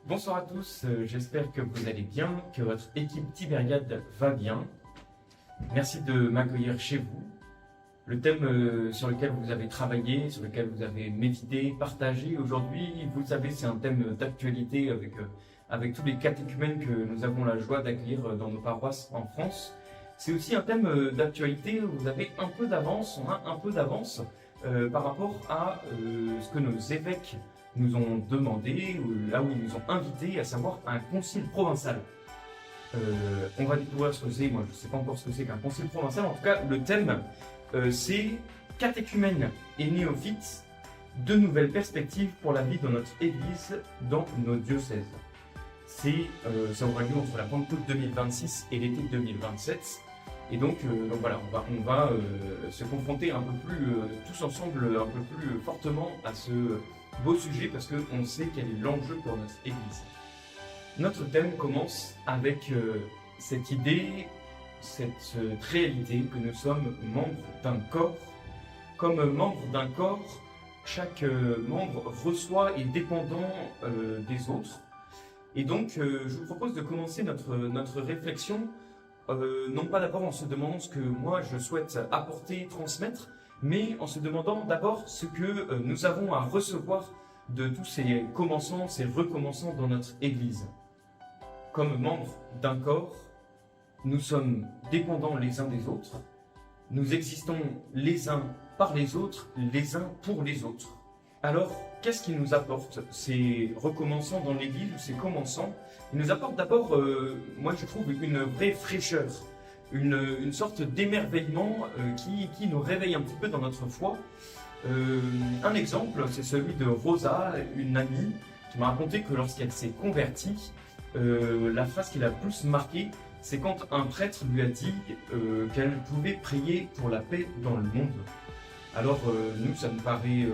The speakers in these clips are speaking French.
Bonsoir à tous, j'espère que vous allez bien, que votre équipe Tibériade va bien. Merci de m'accueillir chez vous. Le thème sur lequel vous avez travaillé, sur lequel vous avez médité, partagé aujourd'hui, vous le savez, c'est un thème d'actualité avec tous les catéchumènes que nous avons la joie d'accueillir dans nos paroisses en France. C'est aussi un thème d'actualité où vous avez un peu d'avance, on a un peu d'avance par rapport à ce que nos évêques nous ont demandé, là où ils nous ont invités, à savoir un concile provincial. On va découvrir ce que c'est, moi je ne sais pas encore ce que c'est qu'un concile provincial, en tout cas le thème c'est catéchumènes et néophytes, de nouvelles perspectives pour la vie de notre Église dans nos diocèses. Ça aura lieu entre la Pentecôte 2026 et l'été 2027. Et donc voilà, on va se confronter un peu plus, tous ensemble, un peu plus fortement à ce beau sujet parce qu'on sait quel est l'enjeu pour notre Église. Notre thème commence avec cette idée, cette réalité que nous sommes membres d'un corps. Comme membre d'un corps, chaque membre reçoit et est dépendant des autres. Et donc, je vous propose de commencer notre réflexion, non pas d'abord en se demandant ce que moi je souhaite apporter, transmettre, mais en se demandant d'abord ce que nous avons à recevoir de tous ces commençants, ces recommençants dans notre Église. Comme membres d'un corps, nous sommes dépendants les uns des autres, nous existons les uns par les autres, les uns pour les autres. Alors, qu'est-ce qui nous apporte ces recommençants dans l'Église ou ces commençants? Ils nous apportent d'abord, moi je trouve, une vraie fraîcheur, une sorte d'émerveillement qui nous réveille un petit peu dans notre foi. Un exemple, c'est celui de Rosa, une amie, qui m'a raconté que lorsqu'elle s'est convertie, la phrase qui l'a le plus marquée, c'est quand un prêtre lui a dit qu'elle pouvait prier pour la paix dans le monde. Alors nous, ça nous paraît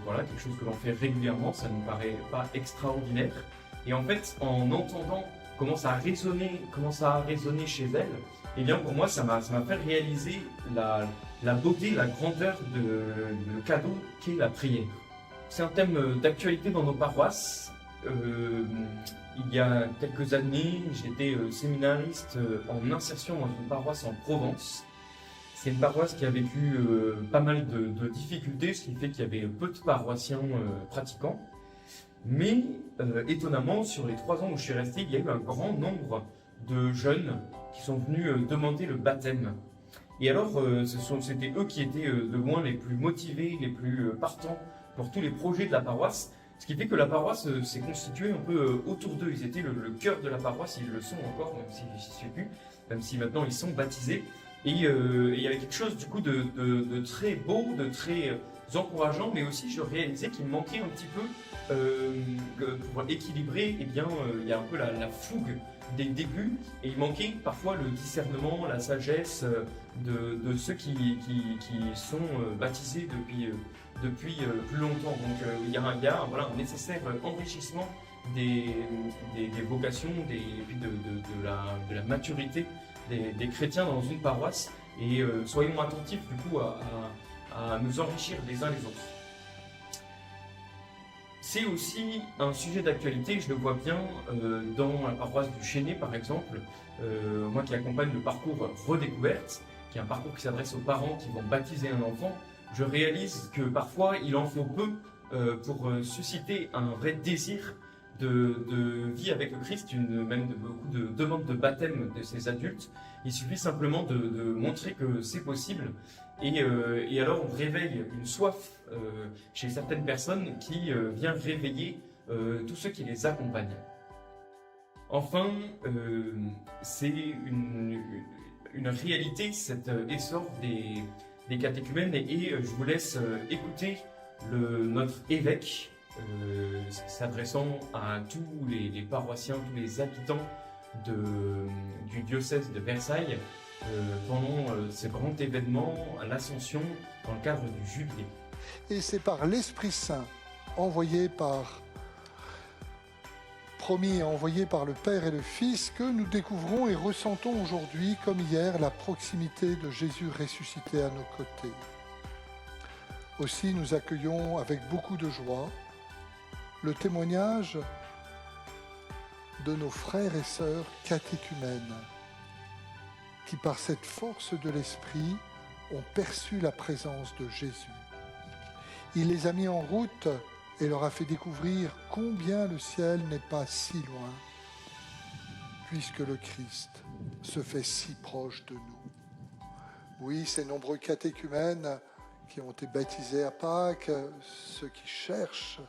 quelque chose que l'on fait régulièrement, ça ne nous paraît pas extraordinaire. Et en fait, en entendant comment ça a résonné chez elle, eh bien pour moi, ça m'a fait réaliser la beauté, la grandeur de cadeau qu'est la prière. C'est un thème d'actualité dans nos paroisses. Il y a quelques années, j'étais séminariste en insertion dans une paroisse en Provence. C'est une paroisse qui a vécu pas mal de difficultés, ce qui fait qu'il y avait peu de paroissiens pratiquants. Mais étonnamment, sur les 3 ans où je suis resté, il y a eu un grand nombre de jeunes qui sont venus demander le baptême. Et alors, c'était eux qui étaient de loin les plus motivés, les plus partants pour tous les projets de la paroisse. Ce qui fait que la paroisse s'est constituée un peu autour d'eux. Ils étaient le cœur de la paroisse, ils le sont encore, même si j'y suis plus, même si maintenant ils sont baptisés. Et il y avait quelque chose du coup de très beau, de très encourageant, mais aussi je réalisais qu'il manquait un petit peu pour équilibrer, il y a un peu la fougue des débuts, et il manquait parfois le discernement, la sagesse de ceux qui sont baptisés depuis plus longtemps. Donc il y a un nécessaire enrichissement des vocations, et puis de la maturité des chrétiens dans une paroisse, et soyons attentifs du coup à nous enrichir les uns les autres. C'est aussi un sujet d'actualité, je le vois bien dans la paroisse du Chénet par exemple, moi qui accompagne le parcours Redécouverte, qui est un parcours qui s'adresse aux parents qui vont baptiser un enfant. Je réalise que parfois il en faut peu pour susciter un vrai désir de vie avec le Christ, même beaucoup de demandes de baptême de ces adultes. Il suffit simplement de montrer que c'est possible, et alors on réveille une soif chez certaines personnes qui vient réveiller tous ceux qui les accompagnent. Enfin, c'est une réalité, cet essor des catéchumènes, et je vous laisse écouter notre évêque s'adressant à tous les paroissiens, tous les habitants du diocèse de Versailles pendant ce grand événement, l'Ascension, dans le cadre du Jubilé. Et c'est par l'Esprit Saint, promis et envoyé par le Père et le Fils, que nous découvrons et ressentons aujourd'hui, comme hier, la proximité de Jésus ressuscité à nos côtés. Aussi, nous accueillons avec beaucoup de joie le témoignage de nos frères et sœurs catéchumènes, qui par cette force de l'Esprit ont perçu la présence de Jésus. Il les a mis en route et leur a fait découvrir combien le ciel n'est pas si loin, puisque le Christ se fait si proche de nous. Oui, ces nombreux catéchumènes qui ont été baptisés à Pâques, ceux qui cherchent,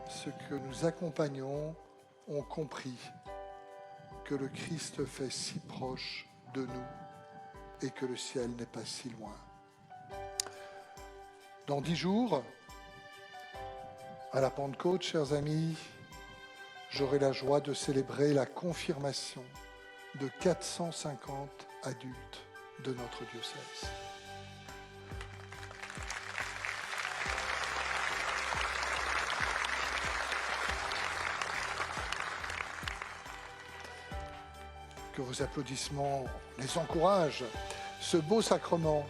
ceux que nous accompagnons, ont compris que le Christ fait si proche de nous et que le ciel n'est pas si loin. Dans 10 jours, à la Pentecôte, chers amis, j'aurai la joie de célébrer la confirmation de 450 adultes de notre diocèse. Que vos applaudissements les encouragent. Ce beau sacrement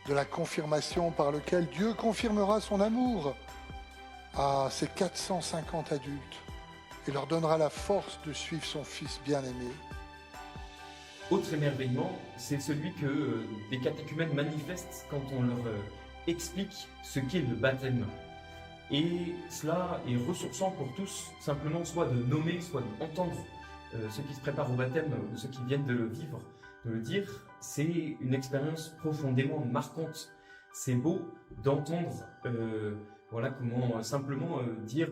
de la confirmation par lequel Dieu confirmera son amour à ces 450 adultes et leur donnera la force de suivre son Fils bien-aimé. Autre émerveillement, c'est celui que les catéchumènes manifestent quand on leur explique ce qu'est le baptême. Et cela est ressourçant pour tous, simplement soit de nommer, soit d'entendre ceux qui se préparent au baptême ou ceux qui viennent de le vivre, de le dire. C'est une expérience profondément marquante. C'est beau d'entendre voilà comment simplement dire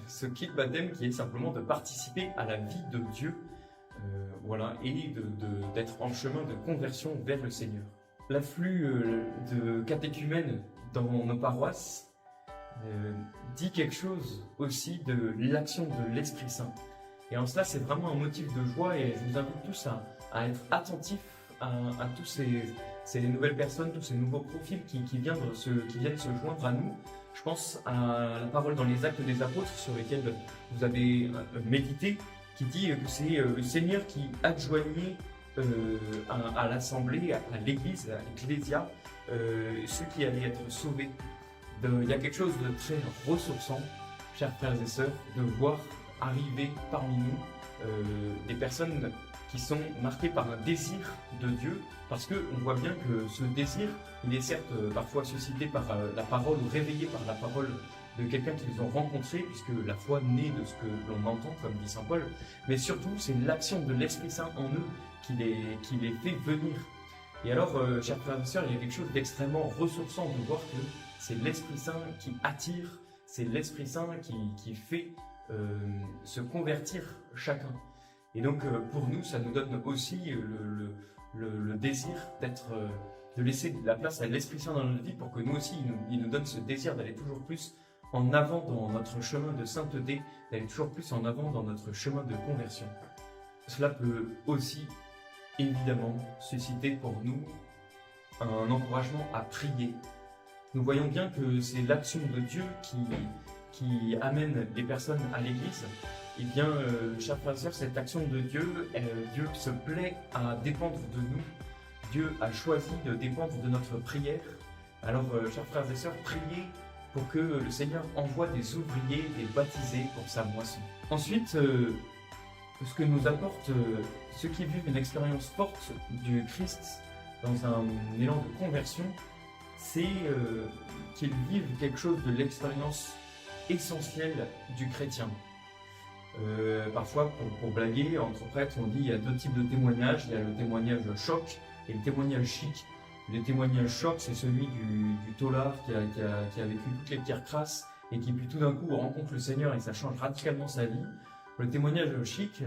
ce qu'est le baptême, qui est simplement de participer à la vie de Dieu, voilà, et d'être en chemin de conversion vers le Seigneur. L'afflux de catéchumènes dans nos paroisses dit quelque chose aussi de l'action de l'Esprit Saint. Et en cela, c'est vraiment un motif de joie, et je vous invite tous à être attentifs à tous ces nouvelles personnes, tous ces nouveaux profils qui viennent se joindre à nous. Je pense à la parole dans les Actes des Apôtres sur lesquels vous avez médité, qui dit que c'est le Seigneur qui adjoignait à l'Assemblée, à l'Église, à l'Ecclésia, ceux qui allaient être sauvés. Il y a quelque chose de très ressourçant, chers frères et sœurs, de voir arriver parmi nous des personnes qui sont marquées par un désir de Dieu, parce qu'on voit bien que ce désir, il est certes parfois suscité par la parole ou réveillé par la parole de quelqu'un qu'ils ont rencontré, puisque la foi naît de ce que l'on entend, comme dit saint Paul, mais surtout c'est l'action de l'Esprit Saint en eux qui les fait venir. Et alors, chers frères et sœurs, il y a quelque chose d'extrêmement ressourçant de voir que c'est l'Esprit Saint qui attire, c'est l'Esprit Saint qui fait se convertir chacun. Et donc pour nous, ça nous donne aussi le désir de laisser de la place à l'Esprit Saint dans notre vie, pour que nous aussi, il nous donne ce désir d'aller toujours plus en avant dans notre chemin de sainteté, d'aller toujours plus en avant dans notre chemin de conversion. Cela peut aussi évidemment susciter pour nous un encouragement à prier. Nous voyons bien que c'est l'action de Dieu qui amène les personnes à l'Église. Et bien, chers frères et sœurs, cette action de Dieu, Dieu se plaît à dépendre de nous. Dieu a choisi de dépendre de notre prière. Alors, chers frères et sœurs, priez pour que le Seigneur envoie des ouvriers, des baptisés pour sa moisson. Ensuite, ce que nous apporte ceux qui vivent une expérience forte du Christ dans un élan de conversion, c'est qu'ils vivent quelque chose de l'expérience essentielle du chrétien. Parfois, pour blaguer, entre prêtres, on dit il y a deux types de témoignages. Il y a le témoignage choc et le témoignage chic. Le témoignage choc, c'est celui du taulier qui a vécu toutes les pierres crasses et qui puis tout d'un coup rencontre le Seigneur et ça change radicalement sa vie. Le témoignage chic,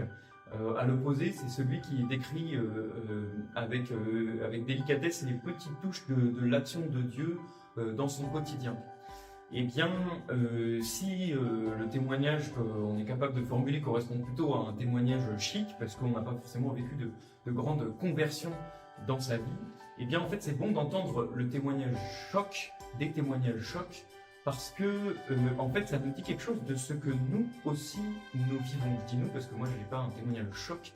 à l'opposé, c'est celui qui décrit avec délicatesse les petites touches de l'action de Dieu dans son quotidien. Eh bien, si le témoignage qu'on est capable de formuler correspond plutôt à un témoignage chic, parce qu'on n'a pas forcément vécu de grandes conversions dans sa vie, eh bien en fait c'est bon d'entendre le témoignage choc, des témoignages choc, parce que en fait ça nous dit quelque chose de ce que nous aussi nous vivons. Je dis nous parce que moi je n'ai pas un témoignage choc,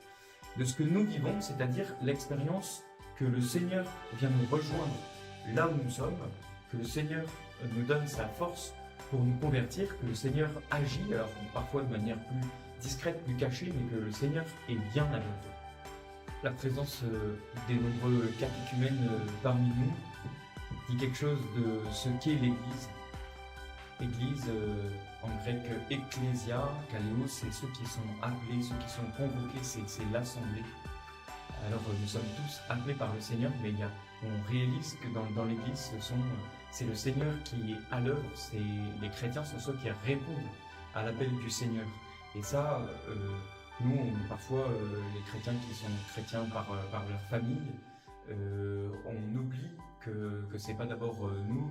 de ce que nous vivons, c'est-à-dire l'expérience que le Seigneur vient nous rejoindre là où nous sommes, que le Seigneur nous donne sa force pour nous convertir, que le Seigneur agit, alors parfois de manière plus discrète, plus cachée, mais que le Seigneur est bien à l'œuvre. La présence des nombreux catéchumènes parmi nous dit quelque chose de ce qu'est l'Église. L'Église, en grec ecclésia, kaléos, c'est ceux qui sont appelés, ceux qui sont convoqués, c'est l'assemblée. Alors nous sommes tous appelés par le Seigneur, mais on réalise que dans l'Église, c'est le Seigneur qui est à l'œuvre, les chrétiens sont ceux qui répondent à l'appel du Seigneur. Et ça, nous, parfois, les chrétiens qui sont chrétiens par leur famille, on oublie que c'est pas d'abord nous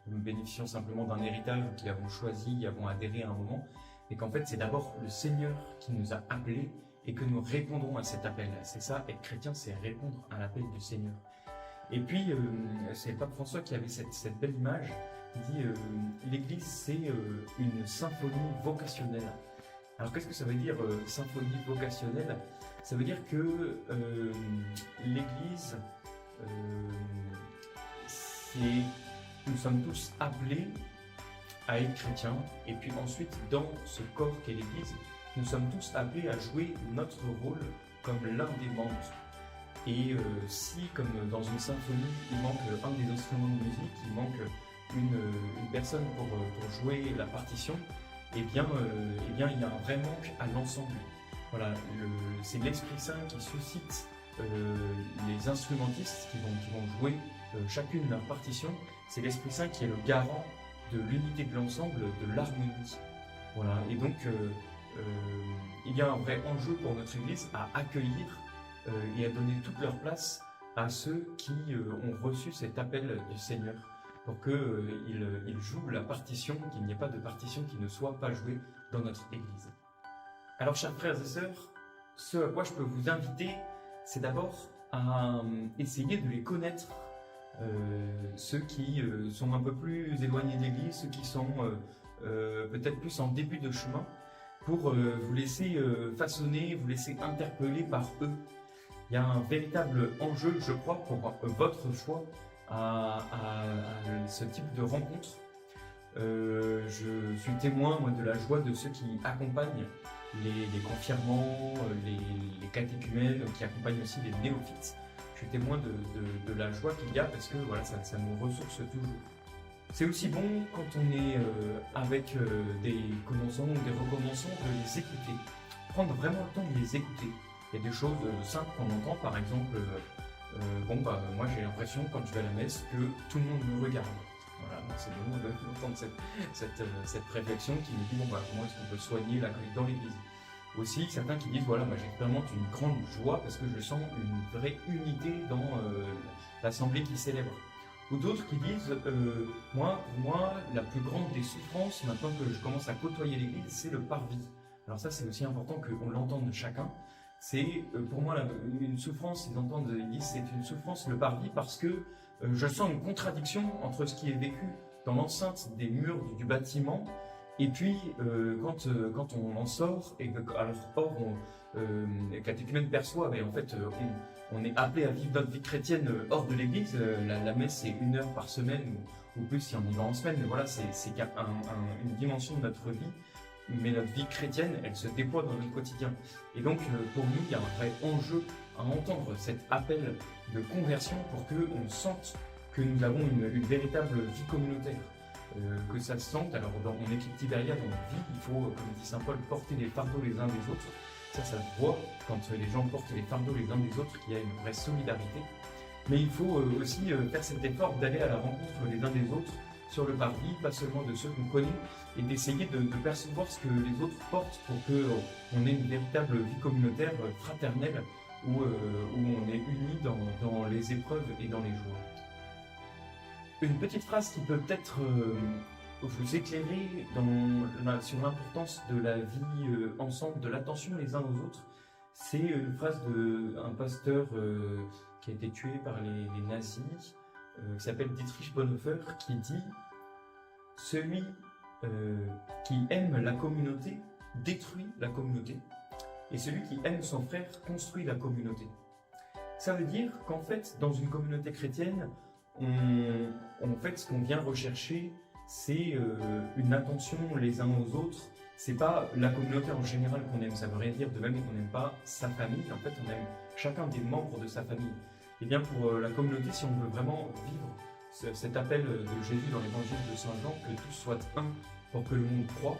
nous bénéficions simplement d'un héritage, qui avons choisi, qui avons adhéré à un moment, mais qu'en fait c'est d'abord le Seigneur qui nous a appelés et que nous répondons à cet appel. C'est ça, être chrétien, c'est répondre à l'appel du Seigneur. Et puis, c'est le pape François qui avait cette belle image, il dit l'Église c'est une symphonie vocationnelle. Alors qu'est-ce que ça veut dire symphonie vocationnelle? Ça veut dire que l'Église, nous sommes tous appelés à être chrétiens, et puis ensuite dans ce corps qu'est l'Église, nous sommes tous appelés à jouer notre rôle comme l'un des membres. Et si, comme dans une symphonie, il manque un des instruments de musique, il manque une personne pour jouer la partition, eh bien il y a un vrai manque à l'ensemble. Voilà, c'est l'Esprit Saint qui suscite les instrumentistes qui vont jouer chacune leur partition. C'est l'Esprit Saint qui est le garant de l'unité de l'ensemble, de l'harmonie. Voilà, et donc il y a un vrai enjeu pour notre Église à accueillir et à donner toute leur place à ceux qui ont reçu cet appel du Seigneur, pour qu'ils jouent la partition, qu'il n'y ait pas de partition qui ne soit pas jouée dans notre Église. Alors, chers frères et sœurs, ce à quoi je peux vous inviter, c'est d'abord à essayer de les connaître, ceux qui sont un peu plus éloignés de l'Église, ceux qui sont peut-être plus en début de chemin, pour vous laisser façonner, vous laisser interpeller par eux. Il y a un véritable enjeu, je crois, pour votre foi à ce type de rencontre. Je suis témoin, moi, de la joie de ceux qui accompagnent les confirmants, les catéchumènes, qui accompagnent aussi les néophytes. Je suis témoin de la joie qu'il y a, parce que voilà, ça nous ressource toujours. C'est aussi bon, quand on est avec des commençants ou des recommençants, de les écouter. Prendre vraiment le temps de les écouter. Il y a des choses simples qu'on entend, par exemple, moi j'ai l'impression quand je vais à la messe que tout le monde me regarde. Voilà, c'est bon d'entendre cette réflexion qui me dit comment est-ce qu'on peut soigner l'accueil dans l'Église. Aussi, certains qui disent moi j'expérimente une grande joie parce que je sens une vraie unité dans l'assemblée qui célèbre. Ou d'autres qui disent moi, la plus grande des souffrances, maintenant que je commence à côtoyer l'Église, c'est le parvis. Alors ça, c'est aussi important qu'on l'entende chacun. C'est pour moi une souffrance, ils entendent l'Église, c'est une souffrance, le parvis, parce que je sens une contradiction entre ce qui est vécu dans l'enceinte des murs du bâtiment, et puis quand on en sort, et les catéchumènes perçoivent, et en fait on est appelé à vivre notre vie chrétienne hors de l'Église. La messe c'est 1 heure par semaine, ou plus si on y va en semaine, mais voilà, c'est une dimension de notre vie. Mais notre vie chrétienne, elle se déploie dans notre quotidien. Et donc, pour nous, il y a un vrai enjeu à entendre cet appel de conversion pour qu'on sente que nous avons une véritable vie communautaire. Que ça se sente, alors en équipe Tiberia, dans notre vie, il faut, comme dit saint Paul, porter les fardeaux les uns des autres. Ça se voit quand les gens portent les fardeaux les uns des autres, qu'il y a une vraie solidarité. Mais il faut aussi faire cet effort d'aller à la rencontre les uns des autres, sur le parvis, pas seulement de ceux qu'on connaît, et d'essayer de percevoir ce que les autres portent pour qu'on ait une véritable vie communautaire, fraternelle, où on est unis dans les épreuves et dans les joies. Une petite phrase qui peut peut-être vous éclairer sur l'importance de la vie ensemble, de l'attention les uns aux autres, c'est une phrase d'un pasteur qui a été tué par les nazis, qui s'appelle Dietrich Bonhoeffer, qui dit « Celui qui aime la communauté détruit la communauté, et celui qui aime son frère construit la communauté. » Ça veut dire qu'en fait, dans une communauté chrétienne, ce qu'on vient rechercher, c'est une attention les uns aux autres. C'est pas la communauté en général qu'on aime, ça veut rien dire, de même qu'on n'aime pas sa famille, en fait on aime chacun des membres de sa famille. Et bien pour la communauté, si on veut vraiment vivre cet appel de Jésus dans l'évangile de Saint Jean, que tous soient un pour que le monde croie,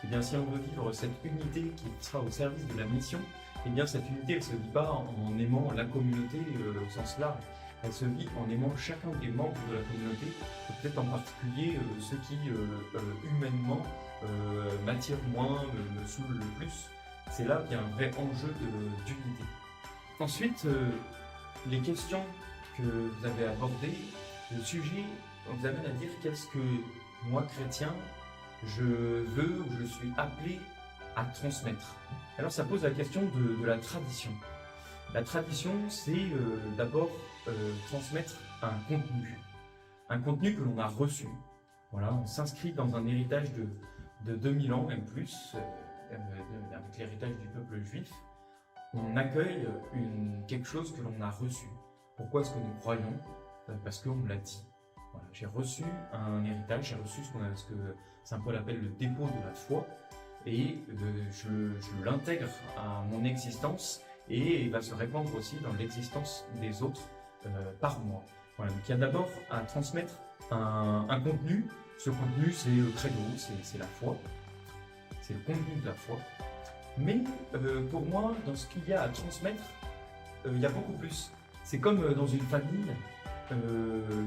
et bien si on veut vivre cette unité qui sera au service de la mission, et bien cette unité elle se vit pas en aimant la communauté au sens large, elle se vit en aimant chacun des membres de la communauté, peut-être en particulier ceux qui humainement m'attirent moins, me saoulent le plus. C'est là qu'il y a un vrai enjeu d'unité. Ensuite, les questions que vous avez abordées, le sujet vous amène à dire qu'est-ce que moi, chrétien, je veux ou je suis appelé à transmettre. Alors ça pose la question de la tradition. La tradition, c'est d'abord transmettre un contenu que l'on a reçu. Voilà, on s'inscrit dans un héritage de 2000 ans, même plus, avec l'héritage du peuple juif. On accueille quelque chose que l'on a reçu. Pourquoi est-ce que nous croyons? Parce qu'on me l'a dit. Voilà, j'ai reçu un héritage, j'ai reçu ce que Saint Paul appelle le dépôt de la foi, et je l'intègre à mon existence, et il va se répandre aussi dans l'existence des autres par moi. Voilà, donc il y a d'abord à transmettre un contenu. Ce contenu, c'est le credo, c'est la foi, c'est le contenu de la foi. Mais pour moi, dans ce qu'il y a à transmettre, il y a beaucoup plus. C'est comme dans une famille,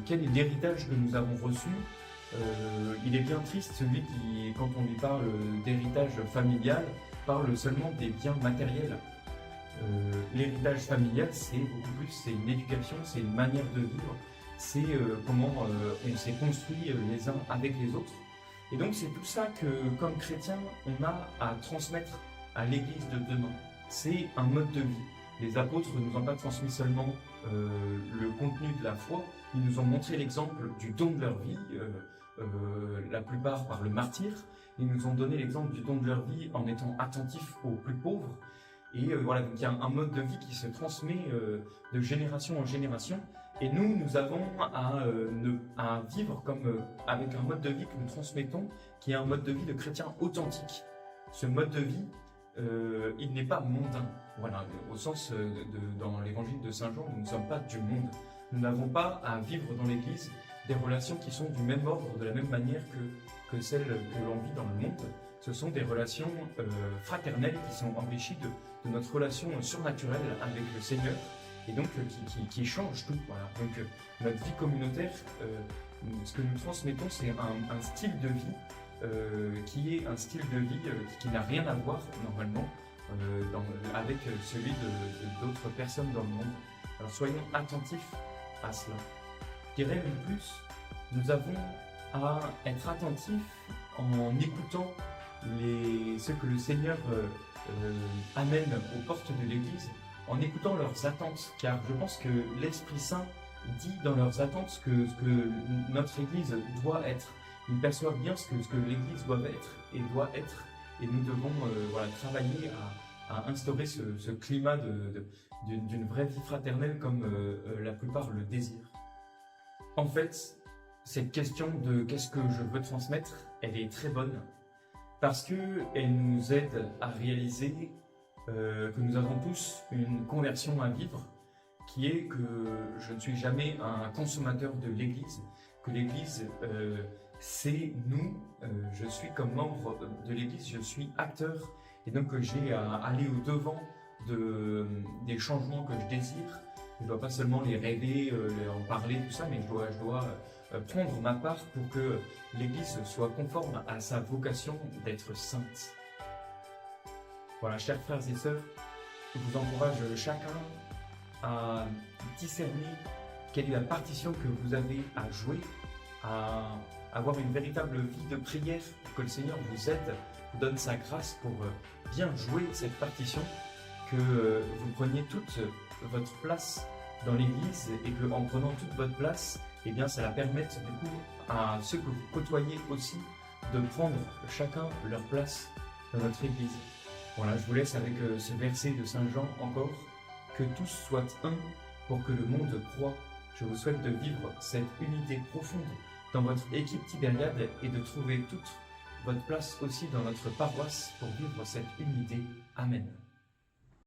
quel est l'héritage que nous avons reçu? Il est bien triste celui qui, quand on lui parle d'héritage familial, parle seulement des biens matériels. L'héritage familial, c'est beaucoup plus, c'est une éducation, c'est une manière de vivre, c'est comment on s'est construit les uns avec les autres. Et donc c'est tout ça que, comme chrétien, on a à transmettre à l'Église de demain. C'est un mode de vie. Les apôtres ne nous ont pas transmis seulement le contenu de la foi, ils nous ont montré l'exemple du don de leur vie, la plupart par le martyre. Ils nous ont donné l'exemple du don de leur vie en étant attentifs aux plus pauvres. Et voilà, donc il y a un mode de vie qui se transmet de génération en génération. Et nous avons à vivre avec un mode de vie que nous transmettons, qui est un mode de vie de chrétien authentique. Ce mode de vie, il n'est pas mondain. Voilà, au sens dans l'évangile de Saint Jean, nous ne sommes pas du monde. Nous n'avons pas à vivre dans l'Église des relations qui sont du même ordre, de la même manière que celles que l'on vit dans le monde. Ce sont des relations fraternelles qui sont enrichies de notre relation surnaturelle avec le Seigneur, et donc qui change tout. Voilà. Donc notre vie communautaire, ce que nous transmettons, c'est un style de vie qui est un style de vie qui n'a rien à voir normalement avec celui d'autres personnes dans le monde. Alors soyons attentifs à cela. Je dirais même plus, nous avons à être attentifs en écoutant ce que le Seigneur amène aux portes de l'Église, en écoutant leurs attentes, car je pense que l'Esprit Saint dit dans leurs attentes ce que notre Église doit être. Ils perçoivent bien ce que l'Église doit être, et nous devons travailler à instaurer ce climat d'une vraie vie fraternelle comme la plupart le désirent. En fait, cette question de qu'est-ce que je veux transmettre, elle est très bonne, parce qu'elle nous aide à réaliser que nous avons tous une conversion à vivre, qui est que je ne suis jamais un consommateur de l'Église, que l'Église c'est nous, je suis comme membre de l'Église, je suis acteur, et donc j'ai à aller au-devant des changements que je désire. Je ne dois pas seulement les rêver, en parler, tout ça, mais je dois prendre ma part pour que l'Église soit conforme à sa vocation d'être sainte. Voilà, chers frères et sœurs, je vous encourage chacun à discerner quelle est la partition que vous avez à jouer, à avoir une véritable vie de prière, pour que le Seigneur vous aide, vous donne sa grâce pour bien jouer cette partition, que vous preniez toute votre place dans l'Église, et que en prenant toute votre place, eh bien ça la permette du coup à ceux que vous côtoyez aussi de prendre chacun leur place dans notre Église. Voilà, je vous laisse avec ce verset de Saint Jean encore, que tous soient un pour que le monde croie. Je vous souhaite de vivre cette unité profonde dans votre équipe Tibériade et de trouver toute votre place aussi dans notre paroisse pour vivre cette unité. Amen.